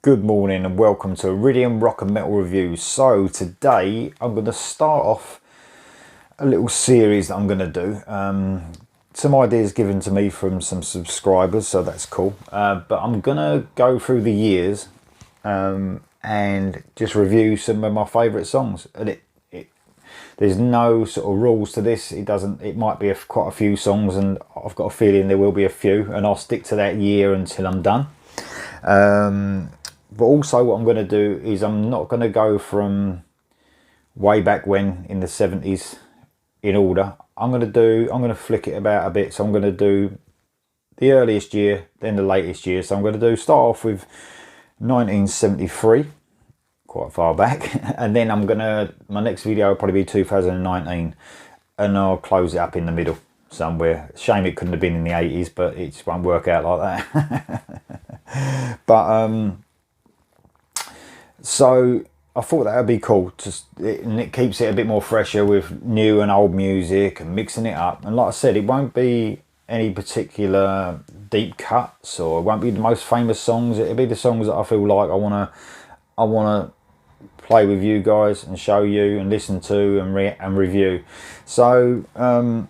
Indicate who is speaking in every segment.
Speaker 1: Good morning and welcome to Iridium Rock and Metal Reviews. So today I'm going to start off a little series that I'm going to do. Some ideas given to me from some subscribers, so that's cool. But I'm going to go through the years and just review some of my favourite songs. And there's no sort of rules to this. It might be quite a few songs, and I've got a feeling there will be a few, and I'll stick to that year until I'm done. But also what I'm going to do is I'm not going to go from way back when in the 70s in order. I'm going to flick it about a bit. So I'm going to do the earliest year, then the latest year. So I'm going to start off with 1973, quite far back. And then my next video will probably be 2019. And I'll close it up in the middle somewhere. Shame it couldn't have been in the 80s, but it just won't work out like that. But so I thought that would be cool, and it keeps it a bit more fresher with new and old music and mixing it up. And like I said, it won't be any particular deep cuts, or it won't be the most famous songs. It'll be the songs that I feel like I wanna play with you guys and show you and listen to and review. So the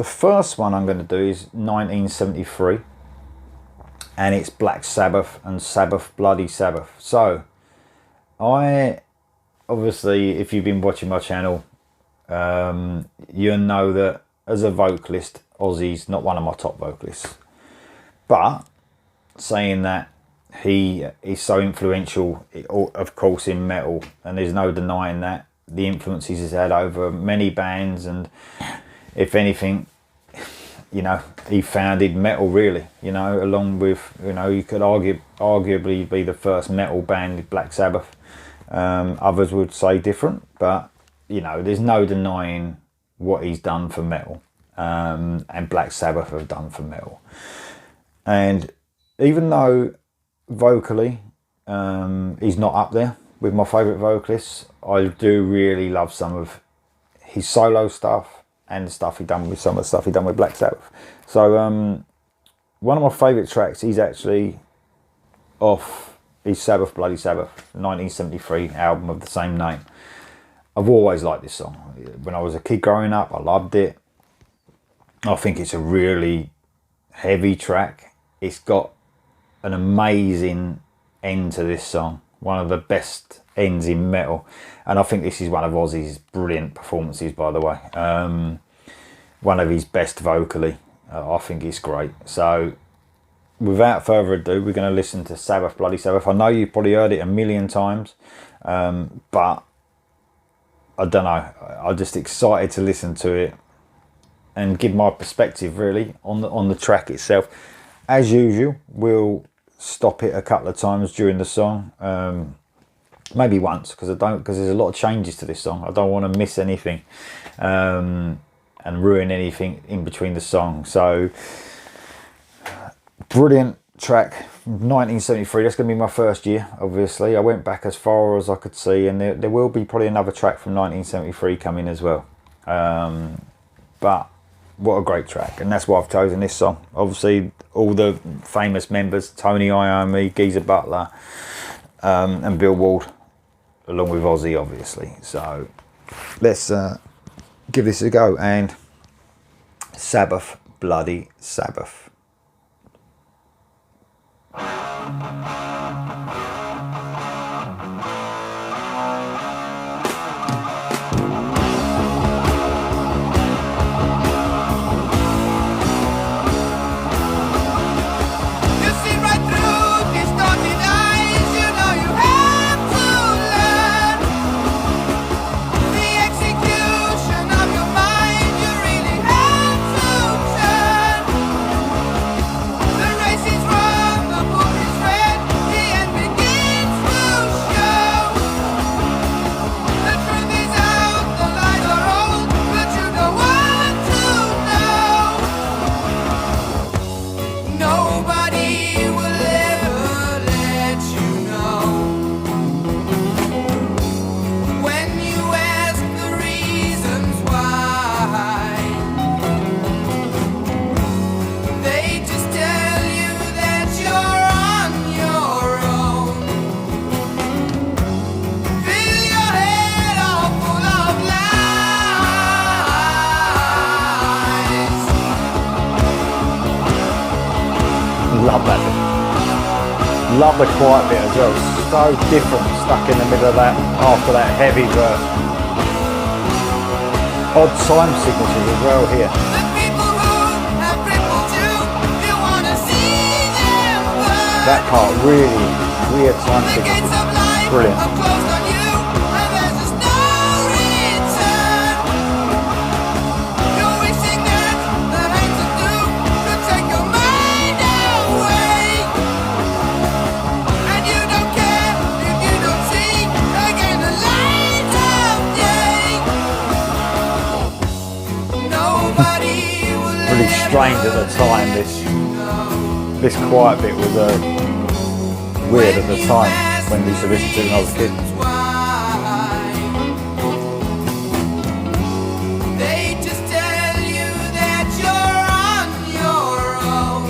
Speaker 1: first one I'm going to do is 1973, and it's Black Sabbath and Sabbath Bloody Sabbath. So obviously, if you've been watching my channel, you know that as a vocalist, Ozzy's not one of my top vocalists. But saying that, he is so influential, of course, in metal, and there's no denying that. The influences he's had over many bands, and if anything, you know, he founded metal, really, you know, along with, you know, you could arguably be the first metal band, Black Sabbath. Others would say different, but you know, there's no denying what he's done for metal, and Black Sabbath have done for metal. And even though vocally he's not up there with my favourite vocalists, I do really love some of his solo stuff and the stuff he done with some of the stuff he done with Black Sabbath. So one of my favourite tracks is actually off his Sabbath Bloody Sabbath 1973 album of the same name. I've always liked this song. When I was a kid growing up, I loved it. I think it's a really heavy track. It's got an amazing end to this song, one of the best ends in metal, and I think this is one of Ozzy's brilliant performances, by the way. One of his best vocally. I think it's great. So without further ado, we're going to listen to Sabbath Bloody Sabbath. I know you've probably heard it a million times, but I don't know, I'm just excited to listen to it and give my perspective really on the track itself. As usual, we'll stop it a couple of times during the song, maybe once, because there's a lot of changes to this song. I don't want to miss anything and ruin anything in between the song. So brilliant track from 1973. That's going to be my first year, obviously. I went back as far as I could see, and there will be probably another track from 1973 coming as well. But what a great track, and that's why I've chosen this song. Obviously, all the famous members, Tony Iommi, Geezer Butler, and Bill Ward, along with Ozzy, obviously. So let's give this a go, and Sabbath Bloody Sabbath.
Speaker 2: Execution of your mind, you really have to turn.
Speaker 1: Love the quiet bit as well. So different, stuck in the middle of that after that heavy verse. Odd time signatures as well here. That part really weird time signatures. Brilliant. Really strange at the time. This quiet bit was weird at the time when we used to listen to it when I was a kid.
Speaker 2: They just tell you that you're on your own.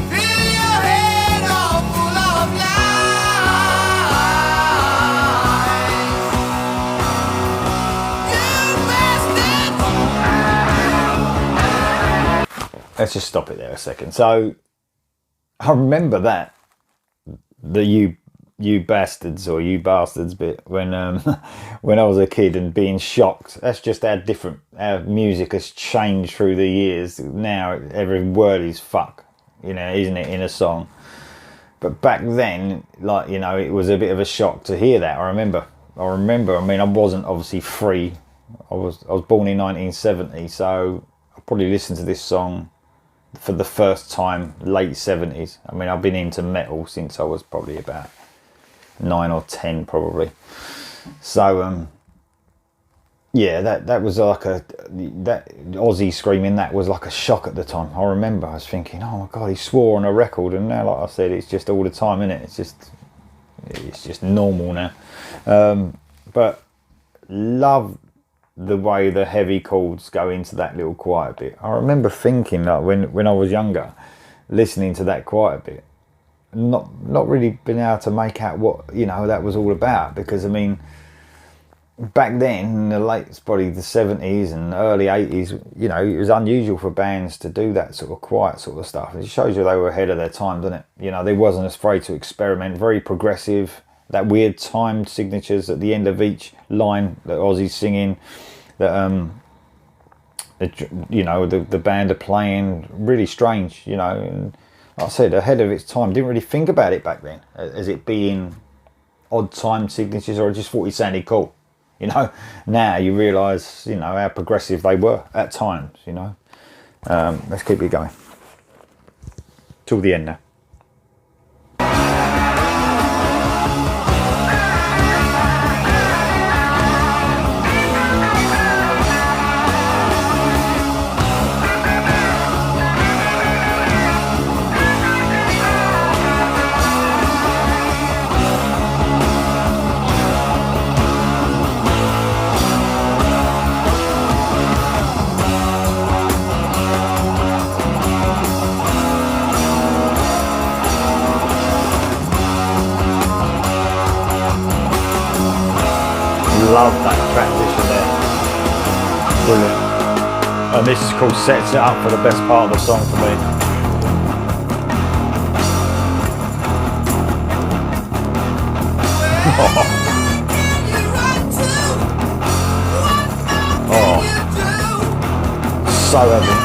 Speaker 2: Fill your head all full of lies. You bastards!
Speaker 1: Let's just stop it there a second. So I remember that the you bastards or you bastards bit when when I was a kid and being shocked. That's just how different our music has changed through the years. Now every word is fuck, you know, isn't it, in a song? But back then, like, you know, it was a bit of a shock to hear that. I remember. I mean, I wasn't obviously free. I was born in 1970, so I probably listened to this song for the first time late 70s. I mean, I've been into metal since I was probably about 9 or 10 probably. So yeah, that was like that Ozzy screaming, that was like a shock at the time. I remember I was thinking, oh my god, he swore on a record, and now, like I said, it's just all the time, isn't it? It's just normal now. But love the way the heavy chords go into that little quiet bit. I remember thinking, like, when I was younger, listening to that quiet bit, not really being able to make out what, you know, that was all about, because I mean, back then in the late, probably the 70s and early 80s, you know, it was unusual for bands to do that sort of quiet sort of stuff. It shows you they were ahead of their time, doesn't it? You know, they wasn't afraid to experiment, very progressive. That weird timed signatures at the end of each line that Ozzy's singing, that you know, the band are playing, really strange, you know. And like I said, ahead of its time. Didn't really think about it back then as it being odd time signatures, or I just thought it sounded cool, you know. Now you realise, you know, how progressive they were at times, you know. Let's keep it going till the end now. Love that transition there. Brilliant. And this is called Sets It Up for the best part of the song for me. Oh, so heavy.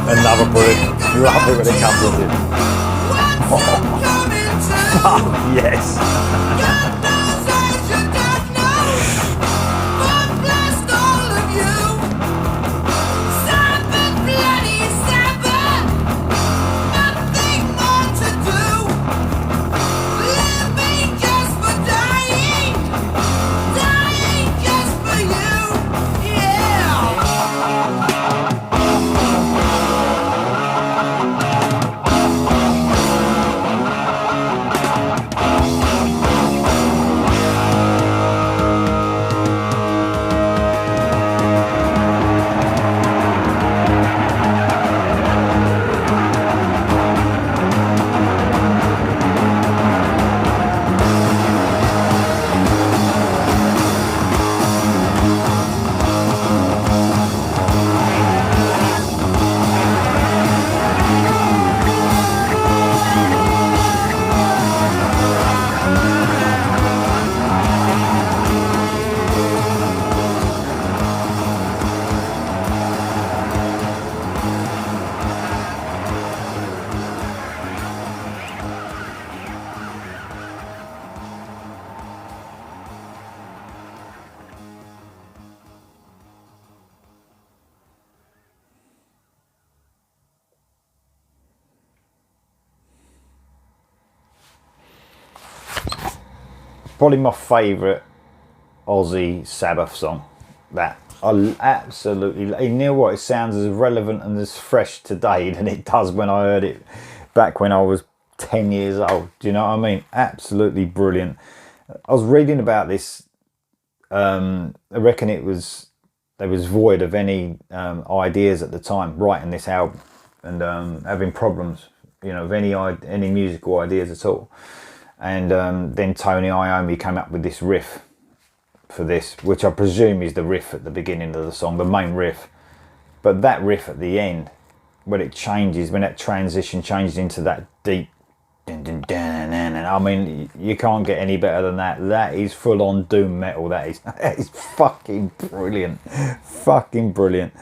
Speaker 1: Another brilliant. Love it when it comes with it. Oh, yes. probably my favourite Aussie Sabbath song. That I absolutely, you know what, it sounds as relevant and as fresh today than it does when I heard it back when I was 10 years old. Do you know what I mean? Absolutely brilliant. I was reading about this. I reckon they was void of any ideas at the time writing this album, and having problems, you know, of any musical ideas at all. And then Tony Iommi came up with this riff for this, which I presume is the riff at the beginning of the song, the main riff. But that riff at the end, when it changes, when that transition changes into that deep, I mean, you can't get any better than that. That is full on doom metal. That is fucking brilliant, fucking brilliant.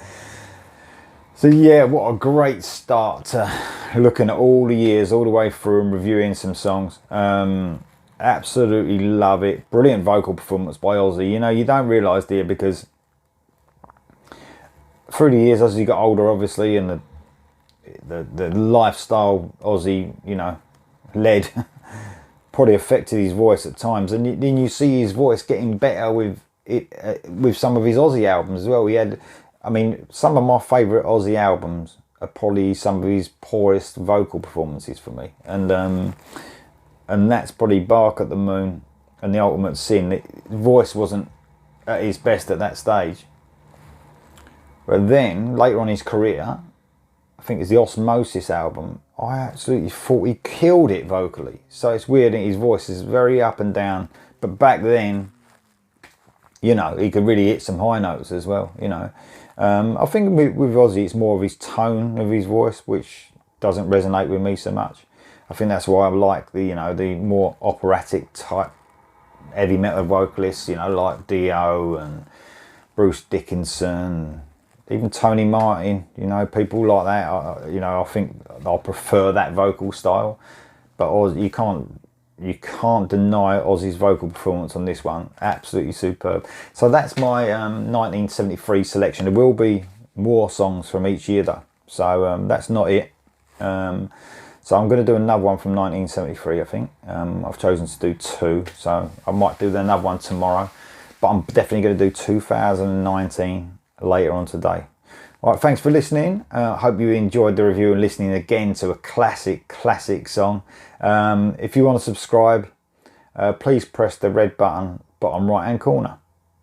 Speaker 1: So yeah, what a great start to looking at all the years, all the way through, and reviewing some songs. Absolutely love it. Brilliant vocal performance by Ozzy. You know, you don't realise, dear, because through the years, as you got older, obviously, and the lifestyle Ozzy, you know, led probably affected his voice at times. And then you see his voice getting better with it, with some of his Ozzy albums as well. He had, I mean, some of my favourite Ozzy albums are probably some of his poorest vocal performances for me. And that's probably Bark at the Moon and The Ultimate Sin. The voice wasn't at his best at that stage. But then, later on in his career, I think it's the Osmosis album, I absolutely thought he killed it vocally. So it's weird that his voice is very up and down. But back then, you know, he could really hit some high notes as well, you know. I think with Ozzy, it's more of his tone of his voice, which doesn't resonate with me so much. I think that's why I like the, you know, the more operatic type heavy metal vocalists, you know, like Dio and Bruce Dickinson, even Tony Martin, you know, people like that. You know, I think I prefer that vocal style. But you can't deny Ozzy's vocal performance on this one. Absolutely superb. So that's my 1973 selection. There will be more songs from each year though. So that's not it. So I'm going to do another one from 1973, I think. I've chosen to do two, so I might do another one tomorrow. But I'm definitely going to do 2019 later on today. All right, thanks for listening. Hope you enjoyed the review and listening again to a classic song. If you want to subscribe, please press the red button, bottom right hand corner.